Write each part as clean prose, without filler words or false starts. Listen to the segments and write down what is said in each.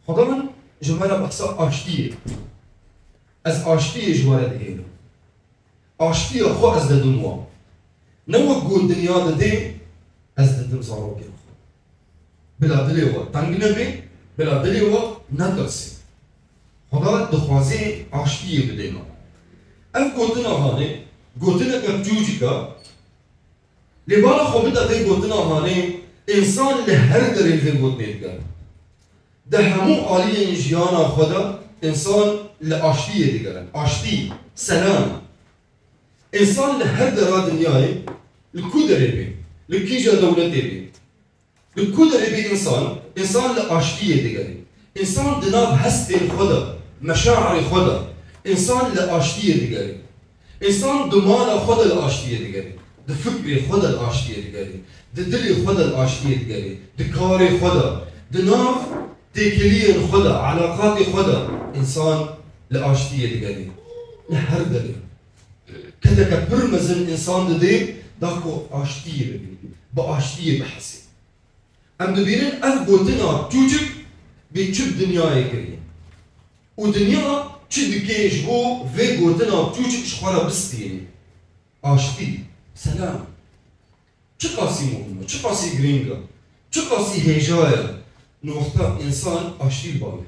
خدا من جمعه بحثا آشتیه از آشتی جواره دهیلم آشتی خو از ددم وام نو گود دنیا دده از ددم زارو گرم بلا دلی و تنگ نبی بلا دلی و ندرسی خدا دخوازی آشتیه بده ما اف گوتنا هانه گوتنا کمجوجی کا لبالا خوبی داده گوتنا هانه انسان لهر دریل گوت نیدگر ده همون عالی جیانا خدا انسان لآشتیه دیگرن آشتی سلام انسان لهر درا دنیای لکو داره بی لکیجا دولت بی لکو داره بی انسان لآشتیه دیگری انسان دناب هست خدا مشاعر خدا انسان لآشتیه دیگری انسان دمال خدا لآشتیه دیگری ده فکر خدا لآشتیه دیگری ده دل خدا لآشتیه دیگری ده کار خدا دناب تكلية خدا علاقات خدا إنسان لآشتية دقالي لهر دقالي كذا كبرمزن إنسان دي داكو آشتية ببيني بآشتية بحسي أم دبينين أف بوتنا توجك بيتشب دنيا يكري ودنيا تشدكيش بو في بوتنا توجك شخورا بستيني آشتي سلام چقاسي مهمة چقاسي گرينگا چقاسي هجايا نوختا انسان آشتیل باوی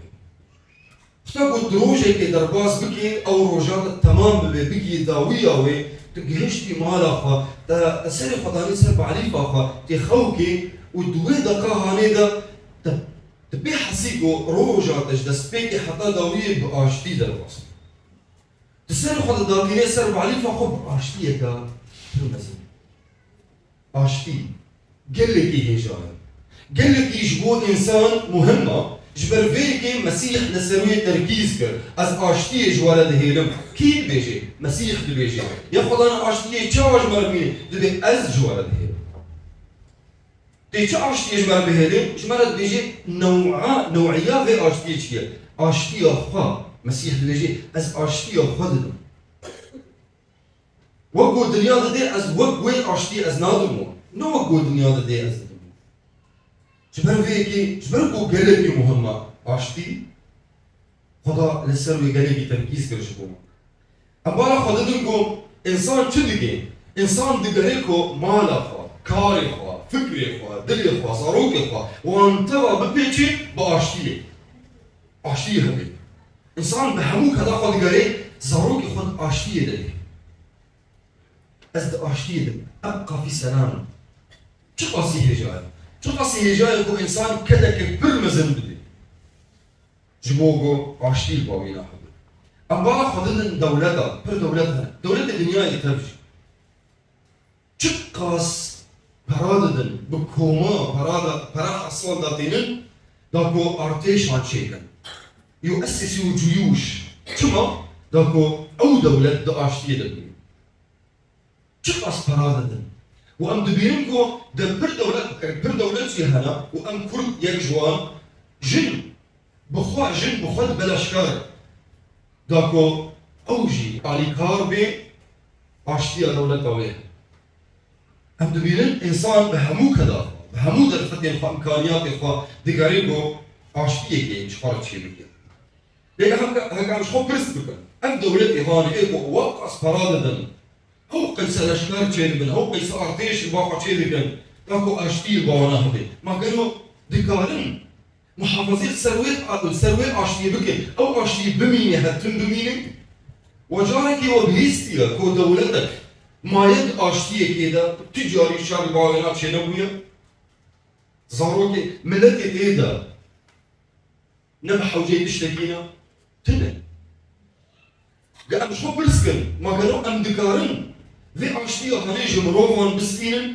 خدا گود روژه که در باز بکی او روژات تمام بکی داوی آوی تو گهشتی مالا خوا تا سر خدانی سر بعلیفا خوا تی خوکی و دوی دقا هانه دا تبی حسیگو روژاتش دست پیکی حتا داوی با آشتی در باز تسر خدا داکینه سر بعلیفا خوا با آشتیه که ترمزن آشتی گله کی هجای قال لك يجبون انسان مهمه جبر فيكي مسيح نسوي تركيز كر از اشتي جواره دهيلم كي بيجي مسيح دي بيجي يا خدانا اشتي تشاج مرمي دبي از جواره دهيلم تي تشا اشتي جواره بهيلم جمره بيجي نوعيه في اشتي تشي اشتي اخا مسيح دي بيجي از اشتي اخا دم وقو الدنيا دي از وقو اشتي از نادمو نو وقو الدنيا دي از جبر فيكي جبركو قلبي مهمة آشتي خدا لسروي قلبي تركيز كرش بوما أمبارا خدا دنكو إنسان چدكي إنسان دقريكو مالا خوا كاري خوا فكري خوا دلي خوا صاروكي خوا وانتوا ببيتشي بآشتي آشتي هبي إنسان بهمو كدا خوا دقري صاروكي خود آشتي دلي أزد آشتي دلي أبقى في سلام چه قاسي هجاي چقاسی هجای کو انسان کده که برمزن بده جبوگو آشتیل باوینا حبه اما خودن دولتا پر دولت دنیای تبج چقاس پراددن بکوما پرا حصال داتینن داکو ارتشان چیکن يؤسسوا جيوش چما داکو او دولت دا آشتیه دبی چقاس پراددن و ام دبیرم کو در پر دولت هنا و ام کرد یک جوان جن بخود بلاشکار داکو اوجی آلیکار به آشتی دولت آوه ام دبیرم انسان به همو کدا به همو در فتن خوا امکانیات خوا دیگری بو آشتیه که چخار چی بگیر لیکن هم خوب پرست بکن ام دولت ایهانه ای بو وقت از پراددن هو قيس الاشكال تشيلبن هو قيس ارتيش باقا تشيلبن تاكو اشتيل بانا هدي ما كانوا ديكارن محافظين سروي اشتي بكي او اشتي بميني هتن بميني وجارك وبهيستيا كو دولتك ما يد اشتي كده تجاري شاري بانا تشيلبويا زاروكي ملتي ايدا نبح وجي تشتكينا تنه قام شو برسكن ما كانوا ام ديكارن في اشتي خليج مروفان بستينن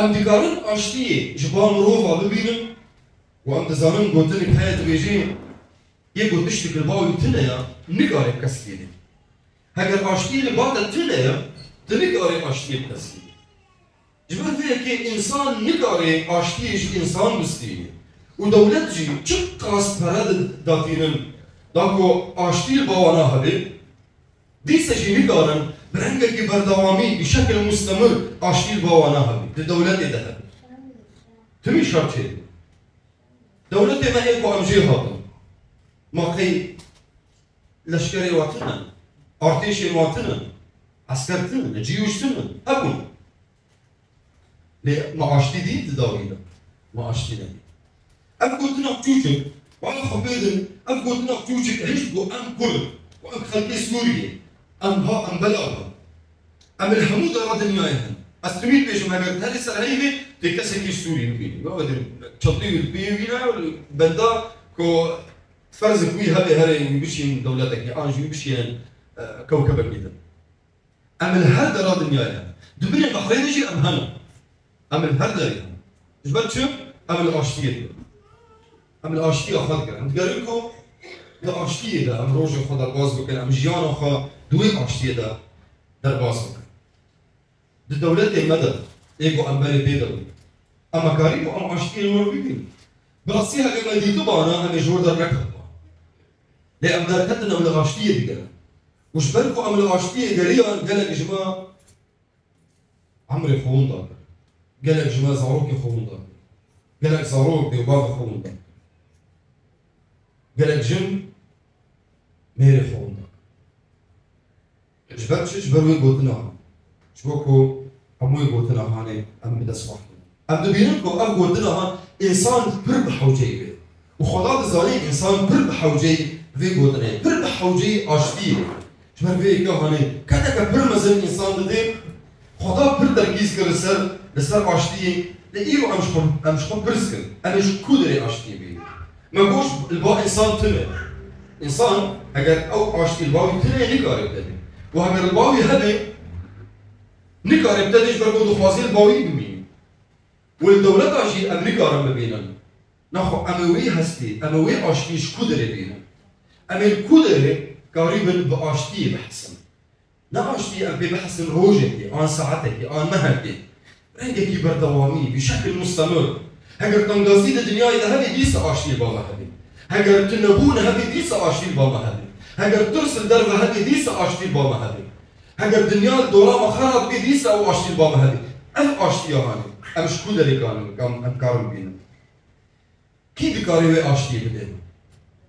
ام ديكارن اشتي جبان مروفا ببينن وام دزانن قلتني بحياة بيجي يقول تشتكي الباوي تنيا نقاري بكسكيني هكذا اشتي اللي باتا تنيا تنقاري اشتي بكسكيني جبان فيها كي انسان نقاري اشتي انسان بستيني ودولت جي چقاس پرد داتينن داكو اشتي الباوانا هبي ديسا جي نقارن برنگه بردوامي بشكل مستمر اشتي الباوانا هبي دولت ده هبي تمي شرط هبي دولتي ما هيك وأمجي هاتم ما خي لشكري واتنا ارتشي واتنا عسكرتنا جيوشتنا أبون ليه معاشتي دي تداوينا معاشتي دي أفقدنا بتوجك وأنا خبيدن أفقدنا بتوجك هجبو أم كل وأم خلقي سوريا أم ها أم بلاها أم الحمودة راد النيايهن أستميت بيش ما قلت هذه السرعيبة تكسر سوري نبيني ما بدر تشطيه البيوينا بندا كو فرز كوي هذا يمشي دولتك أنجي يمشي كوكبك كده أم الهرد راد النيايهن دبين البحرين يجي أم هنا أم الهرد ريها جبت شو أم الأشتية أم الأشتية خد كده أنت قال لكم ده أشتية ده أم روجي خد درباز بكن أم جيانا خا دوي أشتية ده درباز بكن ده دولتي مدى إيجو أم بالي بيدوي أما كاريبو أم أشتية نور بيبين براسيها لما دي طبعا أم جور در ركض لأم در كتنا أم الأشتية دي كده وش بالكم أم الأشتية قاليا قال لك يا جماعة عمري خون ده قال لك جماعة زاروكي خون ده قال لك زاروك بيوبابا خون ده قال لك جم ميري خون ده جبروي قوتنا شبوكو أموي قوتنا هاني أم بدا صباحنا أم دبينكو أم قوتنا إنسان بربح وجاي وخلاص زالين إنسان بربح وجاي في قوتنا بربح وجاي أشتيه شبر في كهاني كذا كبرمزن إنسان ده خدا بر تركيز كر لسر أشتيه لإيرو أمشكم برسكن أمش كودري أشتيه بيه ما قوش الباء إنسان تنه إنسان أجر أو أشتيه الباء تنه نكارب تدي وأجر الباء هذا نكارب تدي جبر بدو خوازي الباء بمين والدولة أشي أمريكا رم بيننا نخو أموي هستي أموي أشتيش كودري بينا أم الكودري قريبا بأشتيه بحسن ناشتي أم بحسن روجتي آن ساعتك آن مهلك عندك بردوامي بشكل مستمر هجر تنقصيد الدنيا إذا هذه ديس أشتي بابا هذه هجر تنبون هذه ديس أشتي بابا هذه هجر ترسل درب هذه ديس أشتي بابا هذه هجر دنيا الدورة مخرط بديس أو أشتي بابا هذه ألف أشتي هاني أمش كودري كانوا أم كارم بينا كي بكاري أشتي بدين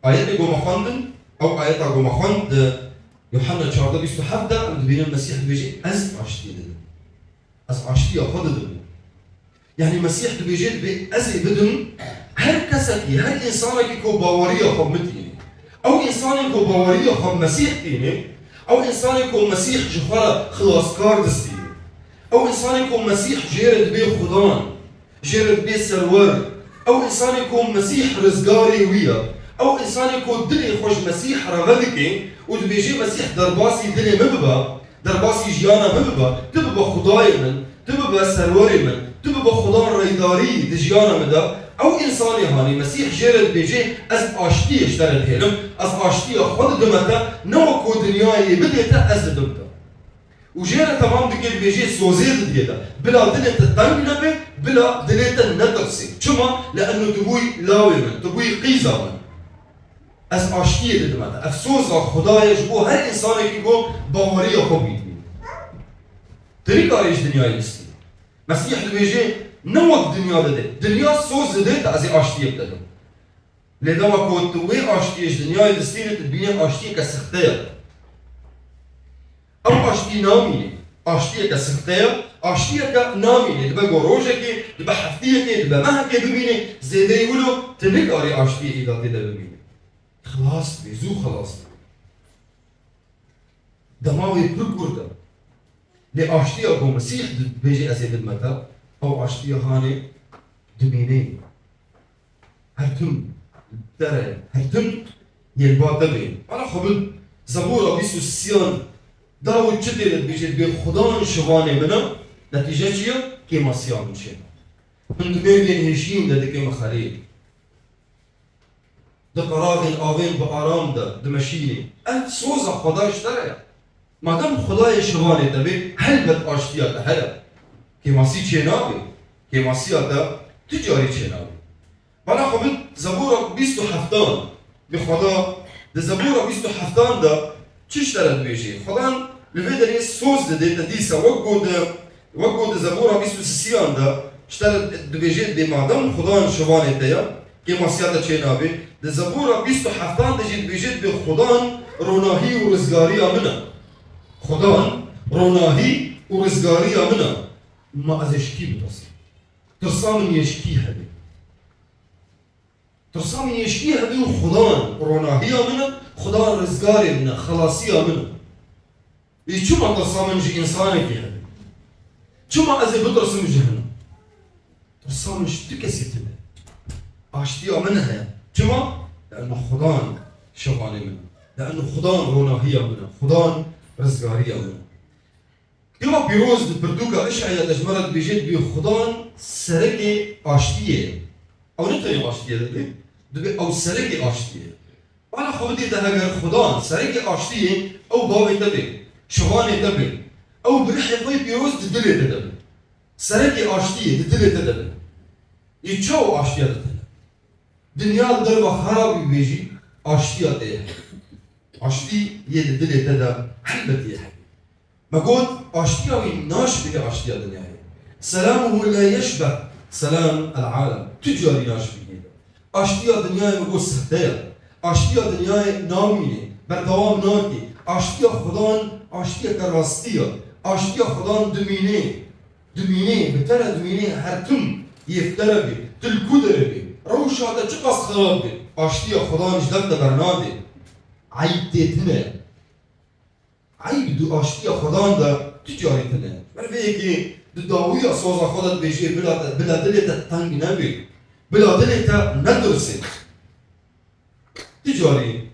آيات يقول مخندن أو آيات يقول مخند يوحنا تشارد بيستو حفدة أم دبين المسيح بيجي أز أشتي دين أز أشتي أخذ دين يعني المسيح بيجي بأزي بدن هر كسكي هر إنسانك كو باورية خب متيني أو إنسانك كو باورية خب مسيح تيني أو إنسانك كو مسيح جفرة خلاص كاردستيني أو إنسانك كو مسيح جيرد بي خدان جيرد بي سرور أو إنسانك كو مسيح رزقاري ويا أو إنسانك كو دلي خوش مسيح رغدكي ودبيجي مسيح درباسي دلي مببا درباسي جيانا مببا تببا خداي من تببا سروري من تببا خدان ريداري دجيانا مدا أو إنساني هاني مسيح جيرد بيجي أز أشتي اشترد هيلم أز أشتي خد دمتا نوع كو دنياي بديتا أز دمتا وجيرد تمام دكيل بيجي سوزيد ديتا بلا دنيتا تنقنبه بلا دنيتا ندرسي شما لأنه تبوي لاوي من تبوي قيزة من از آشتیه دادم افسوس خدایش بو هر انسانی که گو باوری خوب بیدی تری کاریش دنیای نیستی مسیح دویجه نوک دنیا داده دنیا سوز داده تا از آشتیه بدادم لیدا وکو توی آشتیش دنیای دستیره تبینه آشتیه که سخته او آشتی نامینه آشتیه که سخته آشتیه که نامینه دبا گروژه که دبا هفتیه که دبا ماه که ببینه زیده ولو تنکاری آشتیه ایداده ده ببینه خلاص بيزو خلاص دماغي بركوردا لأشتيا كو مسيح بيجي أزيد المتا أو أشتيا هاني دميني هرتم ترى هرتم يلبا دمين أنا خبل زبورة بيسو السيان داود جديد بيجي بخدان شواني منا نتيجة شيء كيما سيان مشين من دمين هشيم ده كيما خليل ده قراغين آوين بآرام ده دمشيني سوزا خداش ترى ما دام خدای شوانه دبی هل بد آشتیا ده هلا که ماسی چه نابی که ماسی آتا تجاری چه نابی بنا خب زبور 27 به خدا ده زبور 27 ده چیش دارد بیشی خدا لوی داری سوز ده ده دیسا وقت زبور 23 ده اشترد بیشی ده مادام خدا شوانه ده که ماسیات چه نابی ده زبور 27 دجید بیجید به خدان روناهی و رزگاری منه خدان روناهی و رزگاری منه ما ازش کی بترسم ترسام یشکی هبی ترسام یشکی هبی و خدان روناهی منه خدان رزگاری منه خلاصی منه ای چو ما ترسام جی انسانی کی هبی چو ما ازی بترسم جهنم ترسامش تو کسی تبه آشتی منها چما؟ لأنه خدان شغالي منه لأنه خدان روناهية منه خدان رزقارية منه كما بيروز بردوكا إشعيا تجمرت بيجيت بي خدان سرقي آشتية أو نتاني آشتية دبي أو سرقي آشتية أنا خودي ده هجر خدان سرقي آشتية أو بابي تبي شغالي تبي أو بريح خوي بيروز ددلي تدبي سرقي آشتية ددلي تدبي يتشاو آشتية تدبي دنیا در و خرابی بیجی آشتیات ایه آشتی یه دلی تدا حلبت ایه ما قلت آشتیاوی ناش بيه آشتیا دنیای سلامه لا يشبه سلام العالم تجاري ناش بيه آشتیا دنیای ما قلت سختیه آشتیا دنیای نامینه بردوام ناکی آشتیا خدان آشتیا کراستیه آشتیا خدان دمینه بتره دمینه هر تم یفتره بی تلکودره بی روش هذا چقص خراب بي آشتي خدا نجدد برنادي عيب تيتنا عيب دو آشتي خدا ده تجاري تنا بعرف هيك داوية صوزا خدت بيجي بلا دلتا تنج نبي بلا دلتا ندرسي تجاري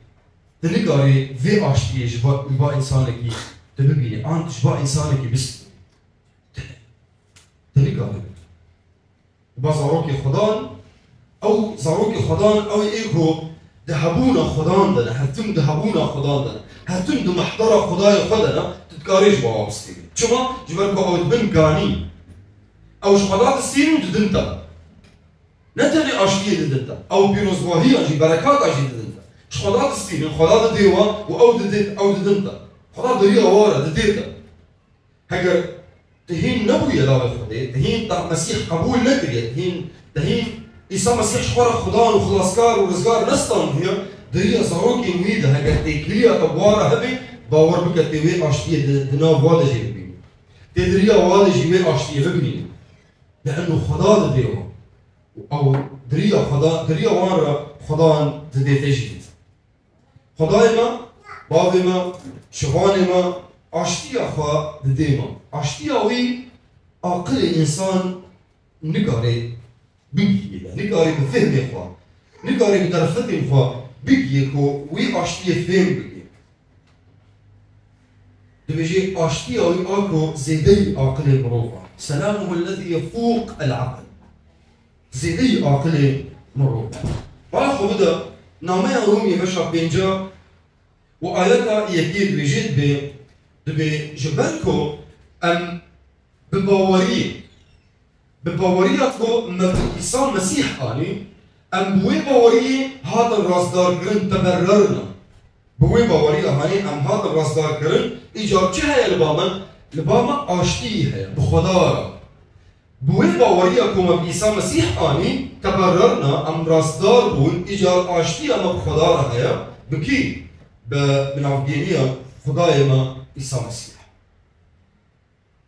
تنقاري في آشتي جبا إنسانك تبيني أنت جبا إنسانك بس تنقاري بازاروكي خدان او زاروكي خدان او ايكو دهبونا خدان ده هتم دهبونا خدان ده هتم دو محضرة خداي خدنا تتكاريش بوابستي شما جبركو او تبن كاني او شخدات السين ددنتا نتاني اشتيه ددنتا او بيروزواهي اجي بركات اجي ددنتا شخدات السين خدات ديوا او ددت او ددنتا خدات دريا وارا دديتا هكر تهين نبوية لا خدي تهين مسيح قبول نكري تهين عيسى مسيح شخورا خدان وخلاصكار ورزقار نستان هي دريا زاروكي نويدا هكا تيكليا ابوارا هبي باور بك تيوي اشتيه دنا وادا جي ببيني تدريا وادا جي اشتيه ببيني لانه خدا ديوا او دريا خدا دريا وارا خدان تديتجي خدايما بابما شغانما اشتيه خا ديما اشتيه وي عقل انسان نقاري بيجي نقاري بفهم خوا نقاري بطرفتين خوا بيجي كو وي اشتيه فهم بيجي تبيجي اشتيه وي اكو زيدي عقل المروءه سلامه الذي يفوق العقل زيدي عقل المروءه باخو بدا نامه رومي بشا بينجا وآياتا يكيد بجد بجبركو ام بباورية كو عيسى مسيح اني ام بوي باورية هذا الرازدار كرن تبررنا بوي باورية هاني ام هذا الرازدار كرن ايجار چه هيا لباما اشتي هيا بخدا بوي باورية كو عيسى مسيح اني تبررنا ام رازدار بون ايجار اشتي ام بخدا هيا بكي بنعبدينيا خدايا ما عيسى مسيح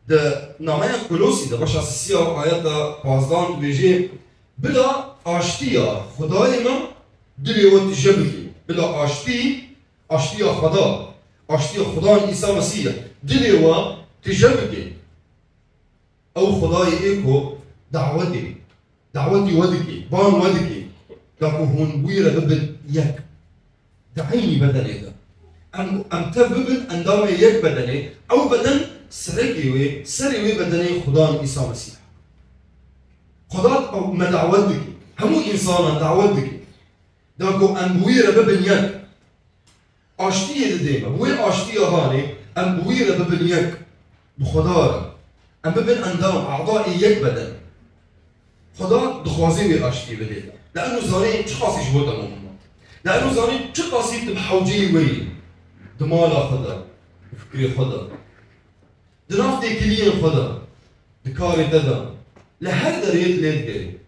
ده نامه كولوسي ده باش اساسيه آياتا بازدان بيجي بلا اشتيا خدايا ما دلي وتجبكي بلا اشتيا خدا اشتيا خدا عيسى مسيح دلي وتجبكي او خدايا ايكو دعوتي ودكي بان ودكي داكو هون ويرا ببن يك دعيني بدني ده ام تببن اندام يك بدني او بدن سرقي بدني خدان عيسى مسيح خدات او ما دعوتك همو انسان دعوتك داكو ام بويرا ببن يك اشتيه ديما بوي اشتيه هاني ام بويرا ببن يك بخدارة ام ببن اندام اعضائي يك بدن خدا دخوازي اشتيه بديتا لانه زاني شخاصي جوتا مهمة لانه زاني شخاصي تبحوجي وي دمالا خدا فكري خدا دناف دي كلين خدا دكاري ددا لهر دريت ليت قري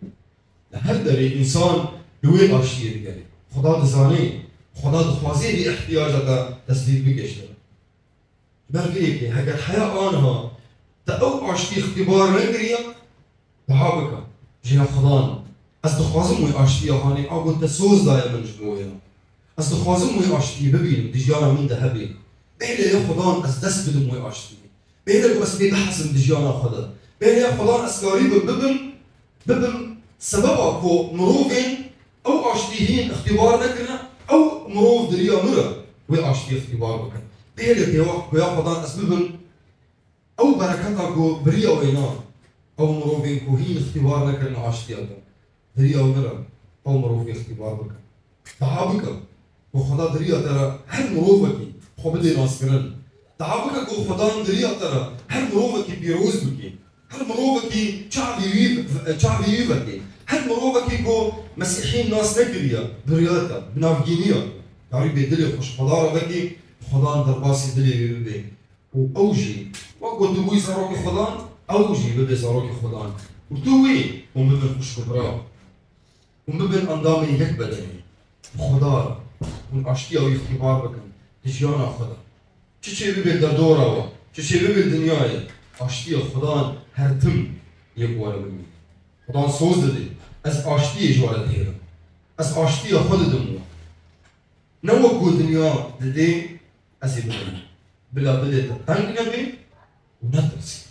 لهر دري انسان لوی آشتی دیگری خدا دزانی خدا دخوازی دی احتیاج تا تسلیت بکشته برای که اگر حیا آنها تا او آشتی اختبار نگریا دعا بکن جیا خدا از دخوازم موی آشتی آهانی آگو تسوز دای من جمویه از دخوازم موی آشتی ببینم دیجانا من ده هبین بهله یا خدا از دست بدم موی آشتی بهله بس بحثم دیجانا خدا بهله یا خدا از قریب ببن سبب اكو مروفين او اشتيهين اختبار نكنا او مروف دريا مرة وي اشتي اختبار بكن بيلك يا خدان اسببن او بركات اكو بريا وينا او مروفين كوهين اختبار نكنا اشتي دريا ومرة او مروف اختبار بكن تعابك وخدا دريا ترى هل مروفك خو بدي ناسكرن تعابك كو خدان دريا ترى هل مروفك بيروز بكي هل مروفك شعبي يفكي هل مروفك كو مسيحيين ناس نكريا برياتا بنافجينيا يعني بدلي خوش خضارة بكي خدان درباسي دلي بيبي وأوجي وقو دوي زاروكي خدان أوجي ببي زاروكي خدان وتوي ومبن خوش كبرا ومبن أندامي يك بدني خدار ونأشتي أو اختبار بكن تجيانا خدا چه ببي دردورا و چه ببي دنياي أشتي خدان هر تم يقوارا بمي خدان سوز دادي از آشتی جوارد هیرم از آشتی خود دمو نوکو دنیا دده از بودن بلا بده تنگ نبی و نترسی